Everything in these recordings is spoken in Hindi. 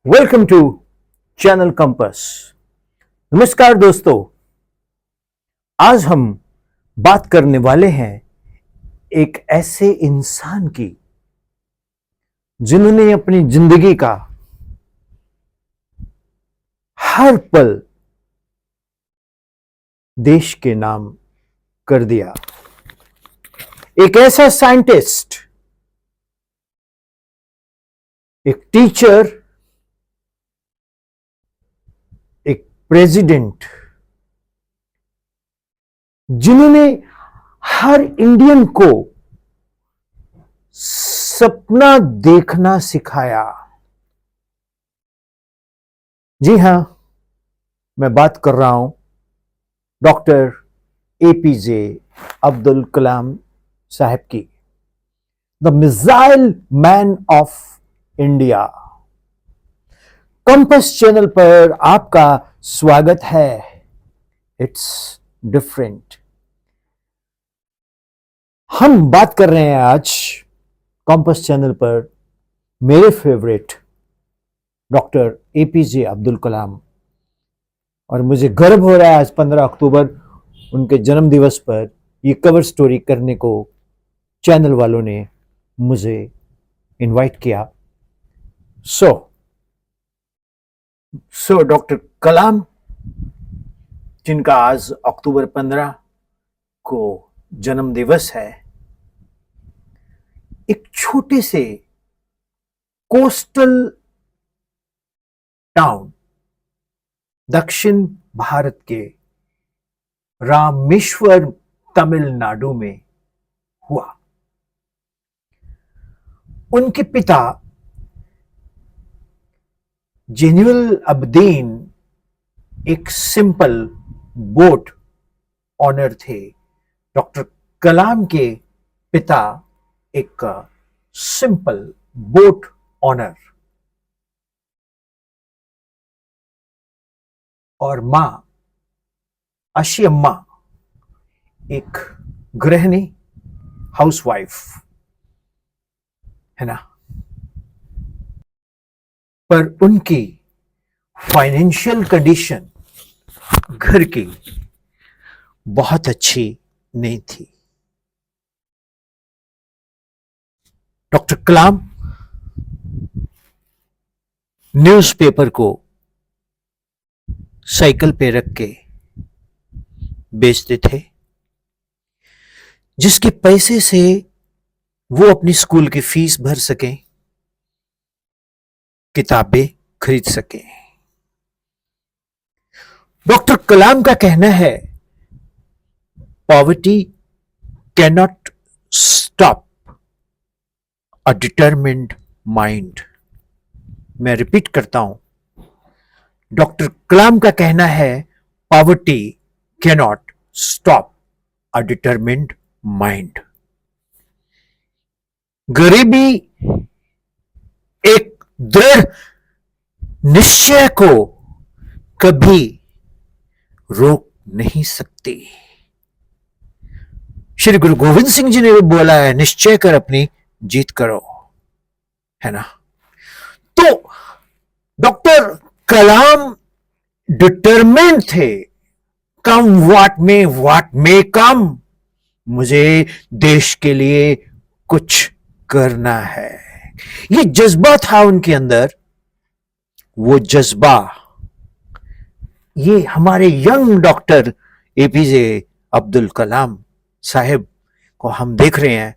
Welcome to channel compass. नमस्कार दोस्तों, आज हम बात करने वाले हैं एक ऐसे इंसान की जिन्होंने अपनी जिंदगी का हर पल देश के नाम कर दिया। एक ऐसा साइंटिस्ट, एक टीचर, एक प्रेसिडेंट, जिन्होंने हर इंडियन को सपना देखना सिखाया। जी हां, मैं बात कर रहा हूं डॉक्टर एपीजे अब्दुल कलाम साहब की, the missile man of India. Compass channel पर आपका स्वागत है। It's different. हम बात कर रहे हैं आज कंपस चैनल पर मेरे favourite doctor APJ Abdul Kalam, और मुझे गर्व हो रहा है आज 15 अक्टूबर उनके जन्म दिवस पर ये कवर स्टोरी करने को चैनल वालों ने मुझे इनवाइट किया। सो डॉक्टर कलाम, जिनका आज अक्टूबर 15 को जन्म दिवस है, एक छोटे से कोस्टल टाउन दक्षिण भारत के रामेश्वर तमिलनाडु में हुआ। उनके पिता जेनुअल अब्दीन एक सिंपल बोट ऑनर थे। डॉक्टर कलाम के पिता एक सिंपल बोट ऑनर और मां अशियम्मा एक गृहिणी, हाउसवाइफ है ना। पर उनकी फाइनेंशियल कंडीशन घर की बहुत अच्छी नहीं थी। डॉक्टर कलाम न्यूज़पेपर को साइकिल पे रख के बेचते थे, जिसके पैसे से वो अपनी स्कूल की फीस भर सकें, किताबें खरीद सकें। डॉक्टर कलाम का कहना है, पॉवर्टी कैनॉट स्टॉप अ डिटरमिन्ड माइंड। मैं रिपीट करता हूं, डॉक्टर कलाम का कहना है, पॉवर्टी कैनॉट स्टॉप अ डिटरमिन्ड माइंड। गरीबी एक दृढ़ निश्चय को कभी रोक नहीं सकती। श्री गुरु गोविंद सिंह जी ने भी बोला है, निश्चय कर अपनी जीत करो, है ना। तो डॉक्टर कलाम डिटरमिन्ड थे, कम वाट में कम, मुझे देश के लिए कुछ करना है। ये जज्बा था उनके अंदर। वो जज्बा ये हमारे young doctor APJ Abdul Kalam साहब को हम देख रहे हैं।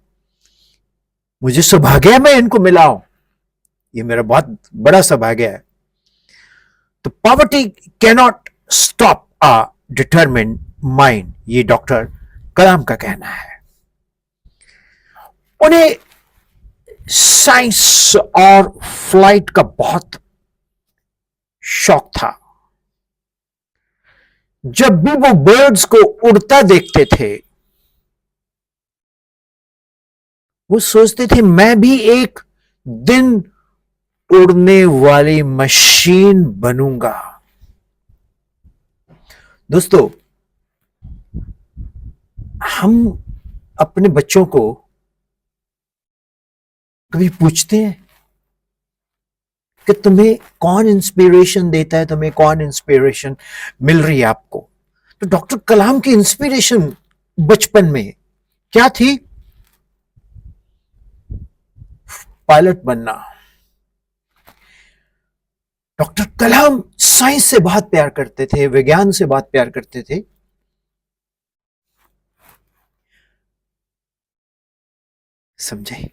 मुझे सौभाग्य है मैं इनको मिला हूं, ये मेरा बहुत बड़ा सौभाग्य है। तो पॉवर्टी कैनॉट स्टॉप अ डिटरमिन्ड माइंड, ये डॉक्टर कलाम का कहना है। उन्हें साइंस और फ्लाइट का बहुत शौक था। जब भी वो बर्ड्स को उड़ता देखते थे, वो सोचते थे मैं भी एक दिन उड़ने वाली मशीन बनूंगा। दोस्तों, हम अपने बच्चों को कभी पूछते हैं कि तुम्हें कौन इंस्पिरेशन देता है, तुम्हें कौन इंस्पिरेशन मिल रही है आपको। तो डॉक्टर कलाम की इंस्पिरेशन बचपन में क्या थी? पायलट बनना। डॉक्टर कलाम साइंस से बहुत प्यार करते थे, विज्ञान से बहुत प्यार करते थे। समझे?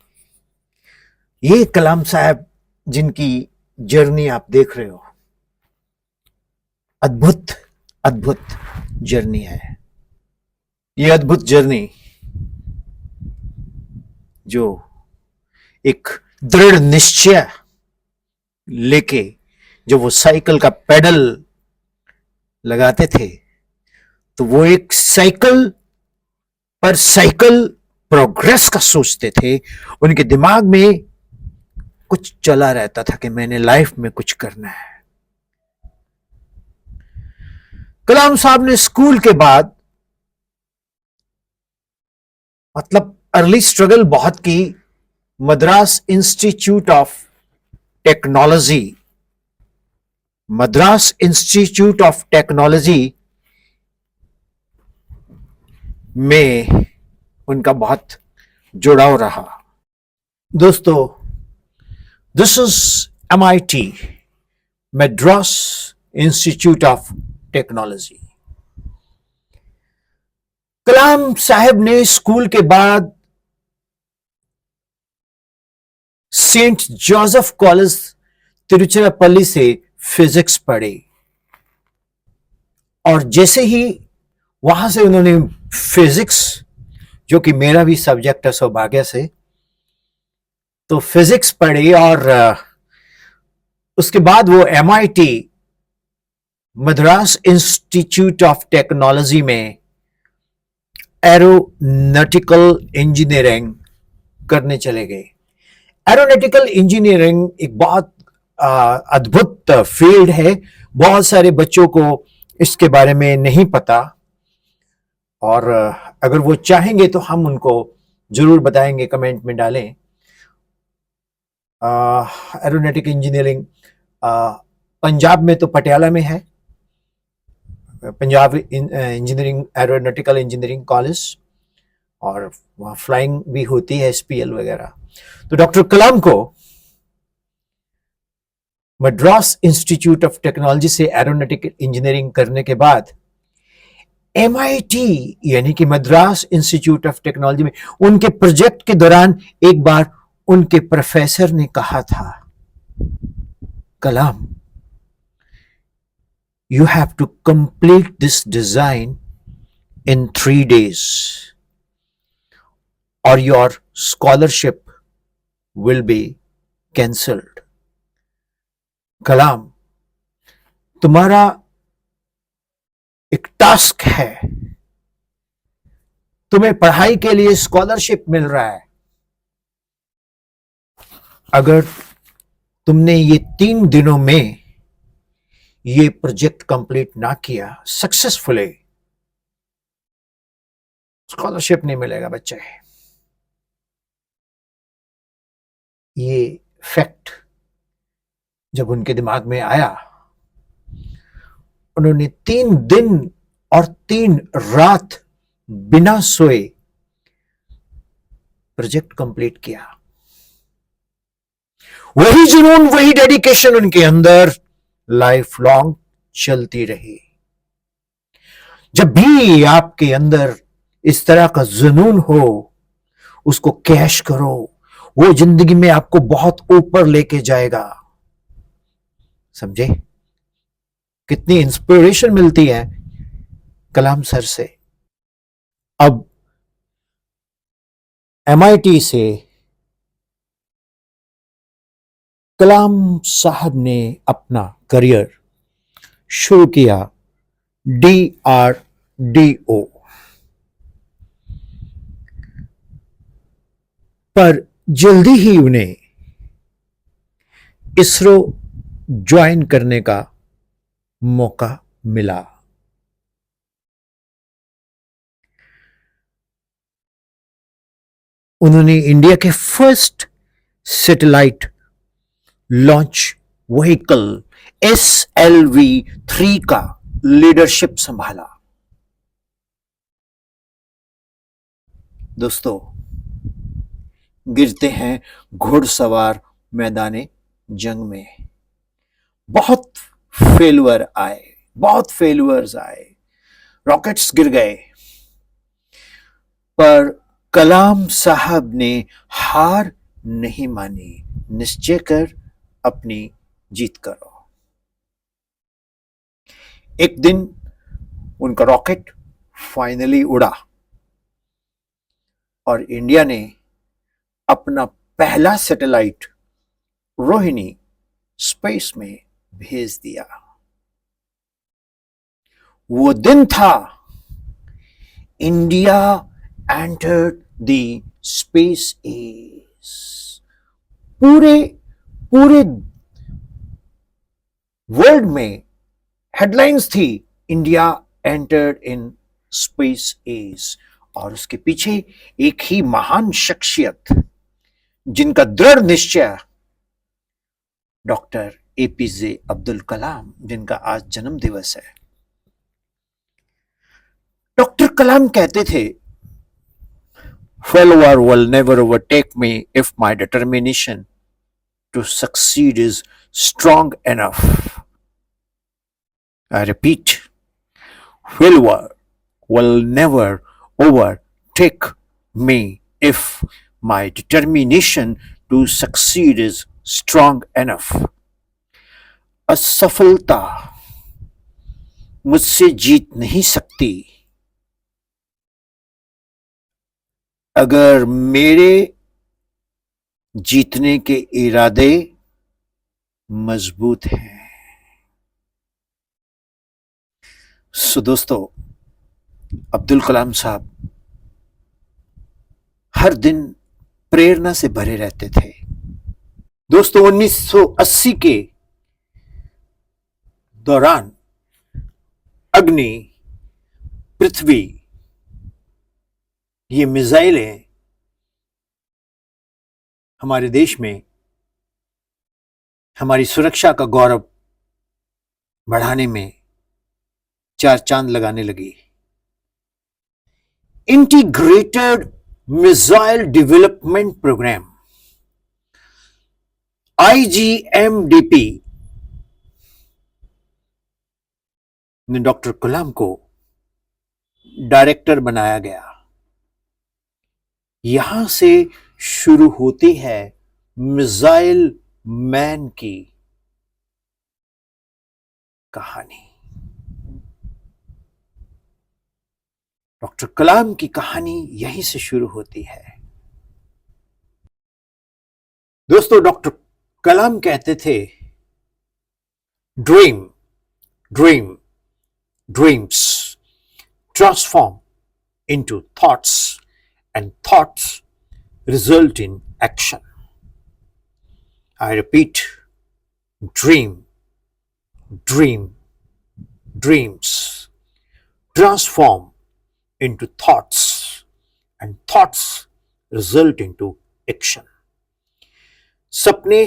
ये कलाम साहब जिनकी जर्नी आप देख रहे हो, अद्भुत अद्भुत जर्नी है। ये अद्भुत जर्नी जो एक दृढ़ निश्चय लेके जो वो साइकिल का पेडल लगाते थे, तो वो एक साइकिल पर साइकिल प्रोग्रेस का सोचते थे। उनके दिमाग में कुछ चला रहता था कि मैंने लाइफ में कुछ करना है। कलाम साहब ने स्कूल के बाद मतलब अर्ली स्ट्रगल बहुत की। Madras institute of technology, Madras institute of technology में उनका बहुत जुड़ाव रहा। दोस्तों, this is MIT, Madras institute of technology. Kalam साहब ने स्कूल के बाद सेंट जोसेफ कॉलेज तिरुचिरापल्ली से फिजिक्स पढ़ी, और जैसे ही वहां से उन्होंने फिजिक्स, जो कि मेरा भी सब्जेक्ट है सौभाग्य से, तो फिजिक्स पढ़ी, और उसके बाद वो MIT Madras institute of technology में एरोनॉटिकल इंजीनियरिंग करने चले गए। एरोनॉटिकल इंजीनियरिंग एक बहुत अद्भुत फील्ड है। बहुत सारे बच्चों को इसके बारे में नहीं पता, और अगर वो चाहेंगे तो हम उनको जरूर बताएंगे, कमेंट में डालें। एरोनॉटिकल इंजीनियरिंग पंजाब में तो पटियाला में है, Punjab engineering aeronautical engineering college, और वहाँ फ्लाइंग भी होती है, SPL वगैरह। तो डॉक्टर कलाम को मद्रास इंस्टीट्यूट ऑफ टेक्नोलॉजी से एरोनॉटिकल इंजीनियरिंग करने के बाद MIT यानी कि मद्रास इंस्टीट्यूट ऑफ टेक्नोलॉजी में उनके प्रोजेक्ट के दौरान एक बार उनके प्रोफेसर ने कहा था, कलाम, you have to complete this design in 3 days or your scholarship will be cancelled. कलाम, तुम्हारा एक टास्क है, तुम्हें पढ़ाई के लिए स्कॉलरशिप मिल रहा है, अगर तुमने ये 3 दिनों में ये प्रोजेक्ट कंप्लीट ना किया सक्सेसफुली, स्कॉलरशिप नहीं मिलेगा बच्चे। ये फैक्ट जब उनके दिमाग में आया, उन्होंने 3 दिन और 3 रात बिना सोए प्रोजेक्ट कंप्लीट किया। वही जुनून, वही डेडिकेशन उनके अंदर लाइफ लॉन्ग चलती रही। जब भी आपके अंदर इस तरह का जुनून हो, उसको कैश करो, वो जिंदगी में आपको बहुत ऊपर लेके जाएगा। समझे? कितनी इंस्पिरेशन मिलती है कलाम सर से। अब MIT से कलाम साहब ने अपना करियर शुरू किया DRDO पर। जल्दी ही उन्हें इसरो ज्वाइन करने का मौका मिला। उन्होंने इंडिया के first satellite launch vehicle SLV-3 का लीडरशिप संभाला। दोस्तों, गिरते हैं घुड़सवार मैदाने जंग में। बहुत फेल्यूअर्स आए, रॉकेट्स गिर गए, पर कलाम साहब ने हार नहीं मानी। निश्चय कर अपनी जीत करो। एक दिन उनका रॉकेट फाइनली उड़ा और इंडिया ने अपना पहला सैटेलाइट रोहिणी स्पेस में भेज दिया। वो दिन था India entered the space age. पूरे वर्ल्ड में हेडलाइंस थी India entered in space age, और उसके पीछे एक ही महान शख्सियत जिनका दृढ़ निश्चय, डॉक्टर APJ अब्दुल कलाम, जिनका आज जन्म दिवस है। डॉक्टर कलाम कहते थे, failure will never overtake me if my determination to succeed is strong enough. I repeat, failure will never overtake me if my determination to succeed is strong enough. असफलता मुझसे जीत नहीं सकती अगर मेरे जीतने के इरादे मजबूत हैं। सो दोस्तों, अब्दुल कलाम साहब हर दिन प्रेरणा से भरे रहते थे। दोस्तों, 1980 के दौरान अग्नि, पृथ्वी, ये मिसाइलें हमारे देश में हमारी सुरक्षा का गौरव बढ़ाने में चार चांद लगाने लगी। Integrated missile development programme IGMDP ने डॉक्टर कलाम को डायरेक्टर बनाया गया। यहां से शुरू होती है मिसाइल मैन की कहानी। डॉक्टर कलाम की कहानी यहीं से शुरू होती है। दोस्तों, डॉक्टर कलाम कहते थे, dream dream dreams transform into thoughts and thoughts result in action. I repeat, dream dreams transform into thoughts and thoughts result into action. सपने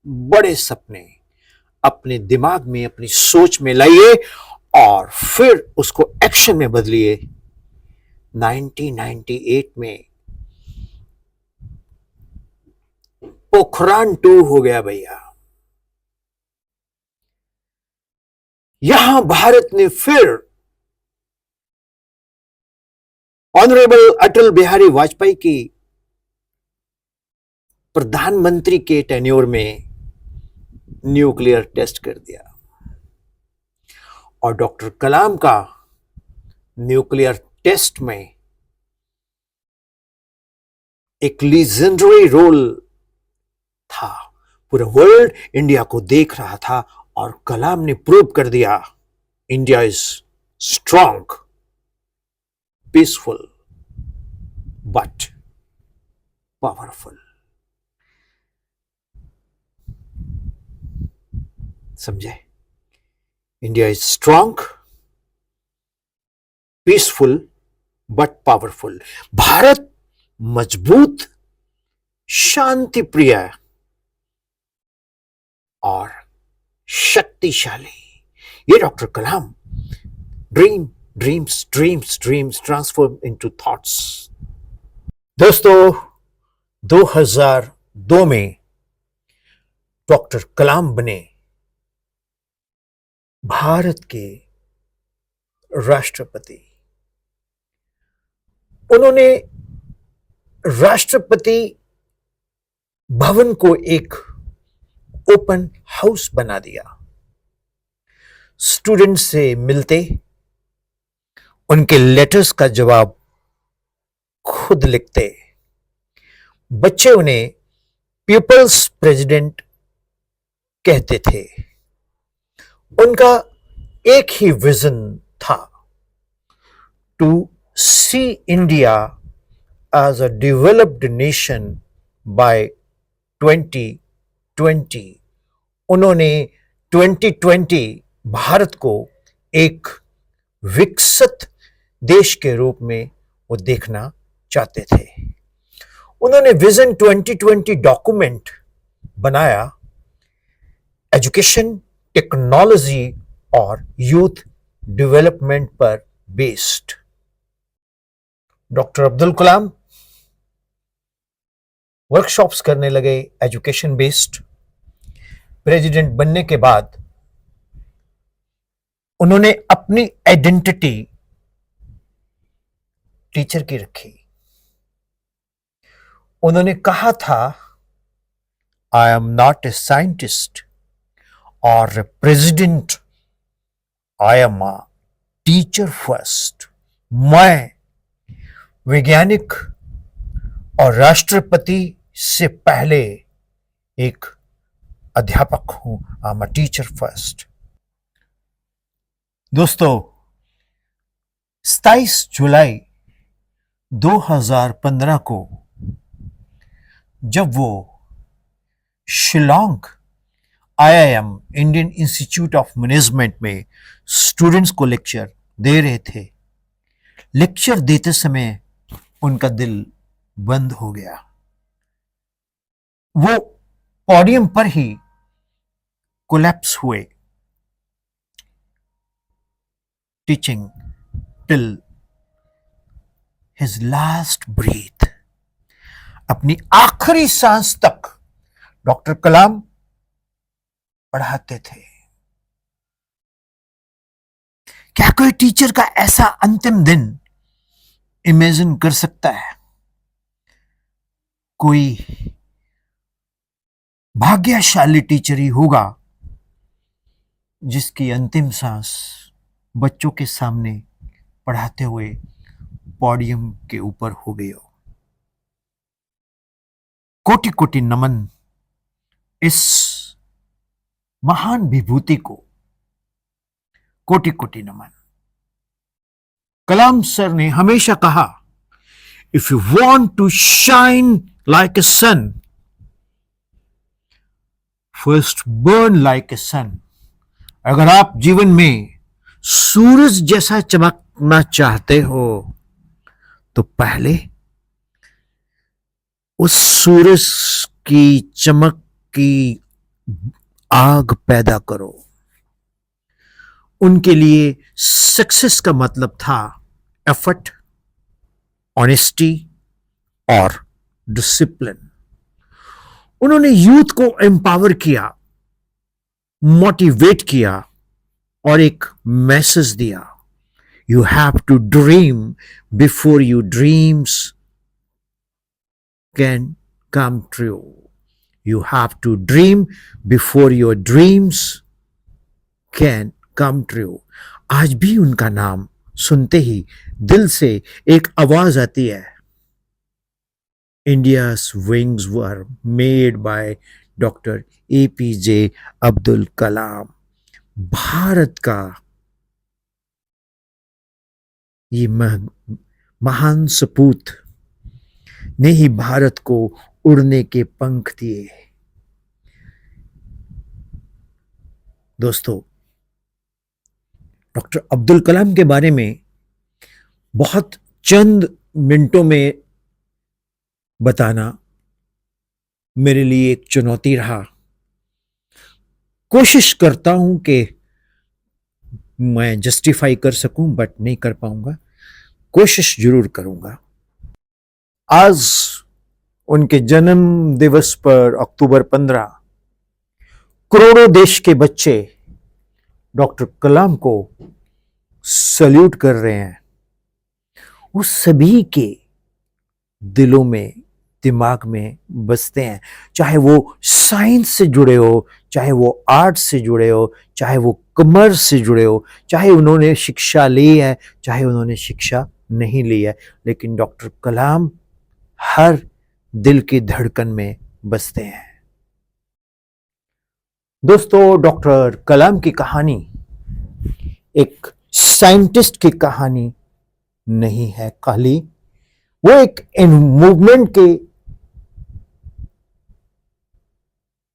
बड़े सपने अपने दिमाग में, अपनी सोच में लाइए और फिर उसको एक्शन में बदलिए। 1998 में पोखरान 2 हो गया भैया। यहां भारत ने फिर ऑनरेबल अटल बिहारी वाजपेयी की प्रधानमंत्री के टेन्योर में न्यूक्लियर टेस्ट कर दिया, और डॉक्टर कलाम का न्यूक्लियर टेस्ट में एक लीजेंडरी रोल था। पूरा वर्ल्ड इंडिया को देख रहा था और कलाम ने प्रूव कर दिया, India is strong, peaceful but powerful. समझे? India is strong, peaceful but powerful. Bharat मजबूत, शांति प्रिय और शक्तिशाली। ये doctor Kalam dreams transform into thoughts. दोस्तों, 2002 में डॉक्टर कलाम बने भारत के राष्ट्रपति। उन्होंने राष्ट्रपति भवन को एक ओपन हाउस बना दिया। स्टूडेंट से मिलते, उनके लेटर्स का जवाब खुद लिखते। बच्चे उन्हें पीपल्स प्रेसिडेंट कहते थे। उनका एक ही विजन था, to see India as a developed nation by 2020। उन्होंने 2020 भारत को एक विकसित देश के रूप में वो देखना चाहते थे। उन्होंने विजन 2020 डॉक्यूमेंट बनाया, एजुकेशन, टेक्नोलॉजी और यूथ डेवलपमेंट पर based. Doctor Abdul Kalam workshops करने लगे एजुकेशन बेस्ड। प्रेसिडेंट बनने के बाद उन्होंने अपनी आइडेंटिटी टीचर की रखी। उन्होंने कहा था, I am not a scientist और president, I am a teacher first. मैं वैज्ञानिक और राष्ट्रपति से पहले एक अध्यापक हूं। I am a teacher first. दोस्तों, 27 जुलाई 2015 को जब वो Shillong IIM Indian institute of management में स्टूडेंट्स को लेक्चर दे रहे थे, लेक्चर देते समय उनका दिल बंद हो गया। वो पोडियम पर ही कोलैप्स हुए, teaching till his last breath. अपनी आखिरी सांस तक डॉक्टर कलाम पढ़ाते थे। क्या कोई टीचर का ऐसा अंतिम दिन इमेजिन कर सकता है? कोई भाग्यशाली टीचर ही होगा जिसकी अंतिम सांस बच्चों के सामने पढ़ाते हुए पोडियम के ऊपर हो गई हो। कोटि कोटि नमन इस महान विभूति को, कोटि कोटि नमन। कलाम सर ने हमेशा कहा, if you want to shine like a sun, first burn like a sun. अगर आप जीवन में सूरज जैसा चमकना चाहते हो तो पहले उस सूरज की चमक की आग पैदा करो। उनके लिए सक्सेस का मतलब था एफर्ट, ऑनेस्टी और डिसिप्लिन। उन्होंने यूथ को एम्पावर किया, मोटिवेट किया और एक मैसेज दिया, you have to dream before your dreams can come true. You have to dream before your dreams can come true. आज भी उनका नाम सुनते ही दिल से एक आवाज आती है, India's wings were made by Dr. APJ Abdul Kalam. Bharat का ये महान सपूत ने ही भारत को उड़ने के पंख दिए। दोस्तों, डॉक्टर अब्दुल कलाम के बारे में बहुत चंद मिनटों में बताना मेरे लिए एक चुनौती रहा। कोशिश करता हूं कि मैं जस्टिफाई कर सकूं, बट नहीं कर पाऊंगा। कोशिश जरूर करूंगा। आज उनके जन्म दिवस पर अक्टूबर 15 करोड़ों देश के बच्चे डॉक्टर कलाम को सल्यूट कर रहे हैं। वो सभी के दिलों में, दिमाग में बसते हैं, चाहे वो साइंस से जुड़े हो, चाहे वो आर्ट से जुड़े हो, चाहे वो कॉमर्स से जुड़े हो, चाहे उन्होंने शिक्षा ली है, चाहे उन्होंने शिक्षा नहीं ली है, लेकिन डॉक्टर कलाम हर दिल की धड़कन में बसते हैं। दोस्तों, डॉक्टर कलाम की कहानी एक साइंटिस्ट की कहानी नहीं है खाली, वो एक मूवमेंट के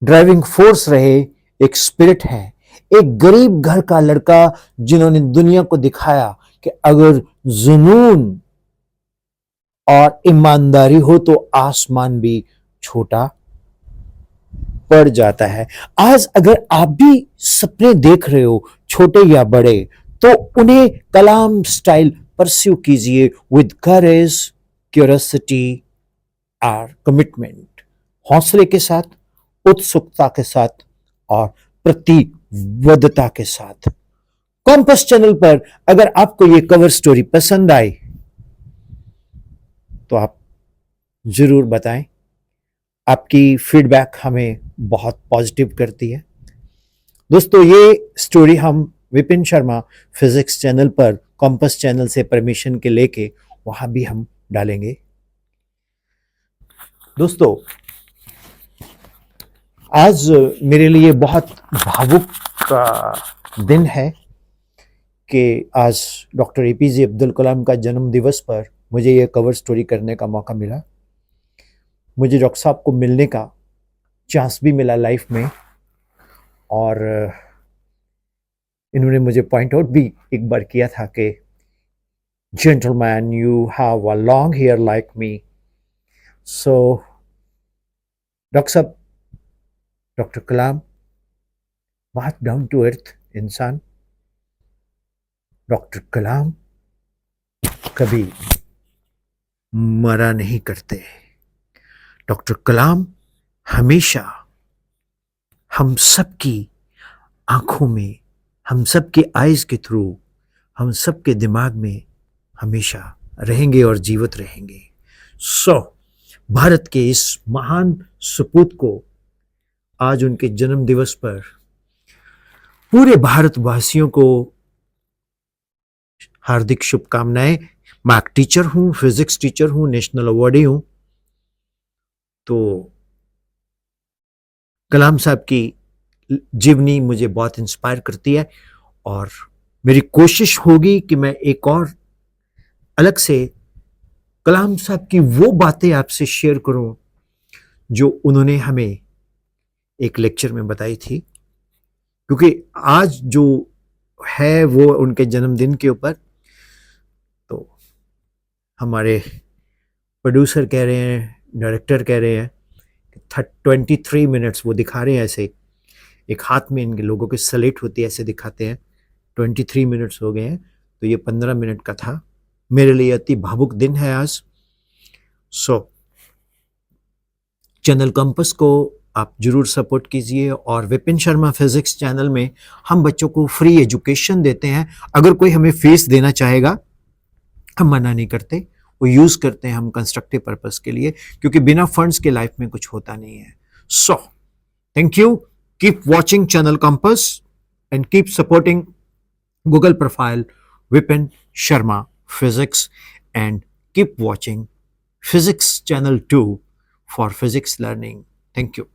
ड्राइविंग फोर्स रहे, एक स्पिरिट है, एक गरीब घर का लड़का जिन्होंने दुनिया को दिखाया कि अगर जुनून और ईमानदारी हो तो आसमान भी छोटा पड़ जाता है। आज अगर आप भी सपने देख रहे हो, छोटे या बड़े, तो उन्हें कलाम स्टाइल परस्यू कीजिए विद करेज, क्यूरियोसिटी और कमिटमेंट, हौसले के साथ, उत्सुकता के साथ और प्रतिबद्धता के साथ। कॉम्पस चैनल पर अगर आपको ये कवर स्टोरी पसंद आई तो आप जरूर बताएं। आपकी फीडबैक हमें बहुत पॉजिटिव करती है। दोस्तों, ये स्टोरी हम विपिन शर्मा फिजिक्स चैनल पर कॉम्पस चैनल से परमिशन के लेके वहां भी हम डालेंगे। दोस्तों, आज मेरे लिए बहुत भावुक का दिन है कि आज डॉक्टर एपीजे अब्दुल कलाम का जन्म दिवस पर मुझे ये कवर स्टोरी करने का मौका मिला। मुझे डॉक्टर साहब को मिलने का चांस भी मिला लाइफ में, और इन्होंने मुझे पॉइंट आउट भी एक बार किया था कि gentleman, you have a long hair like me. So doctor साहब, डॉक्टर कलाम बहुत डाउन टू अर्थ इंसान। डॉक्टर कलाम कभी मरा नहीं करते। डॉक्टर कलाम हमेशा हम सबकी आंखों में, हम सबके आईज के थ्रू, हम सबके दिमाग में हमेशा रहेंगे और जीवित रहेंगे। भारत के इस महान सपूत को आज उनके जन्म दिवस पर पूरे भारतवासियों को हार्दिक शुभकामनाएं। मैं एक टीचर हूं, फिजिक्स टीचर हूं, नेशनल अवार्डी हूं, तो कलाम साहब की जीवनी मुझे बहुत इंस्पायर करती है, और मेरी कोशिश होगी कि मैं एक और अलग से कलाम साहब की वो बातें आपसे शेयर करूं जो उन्होंने हमें एक लेक्चर में बताई थी, क्योंकि आज जो है वो उनके जन्मदिन के ऊपर, तो हमारे प्रोड्यूसर कह रहे हैं, डायरेक्टर कह रहे हैं 23 मिनट्स वो दिखा रहे हैं, ऐसे एक हाथ में इनके लोगों की सलेट होती है, ऐसे दिखाते हैं। 23 मिनट्स हो गए हैं, तो ये 15 मिनट का था। मेरे लिए अति भावुक दिन है आज। चैनल कंपस को आप जरूर सपोर्ट कीजिए, और विपिन शर्मा फिजिक्स चैनल में हम बच्चों को फ्री एजुकेशन देते हैं। अगर कोई हमें फीस देना चाहेगा, हम मना नहीं करते, वो यूज करते हैं हम कंस्ट्रक्टिव पर्पस के लिए, क्योंकि बिना फंड्स के लाइफ में कुछ होता नहीं है। Thank you, keep watching channel compass and keep supporting Google profile Vipin Sharma Physics, and keep watching Physics Channel 2 for physics learning. Thank you.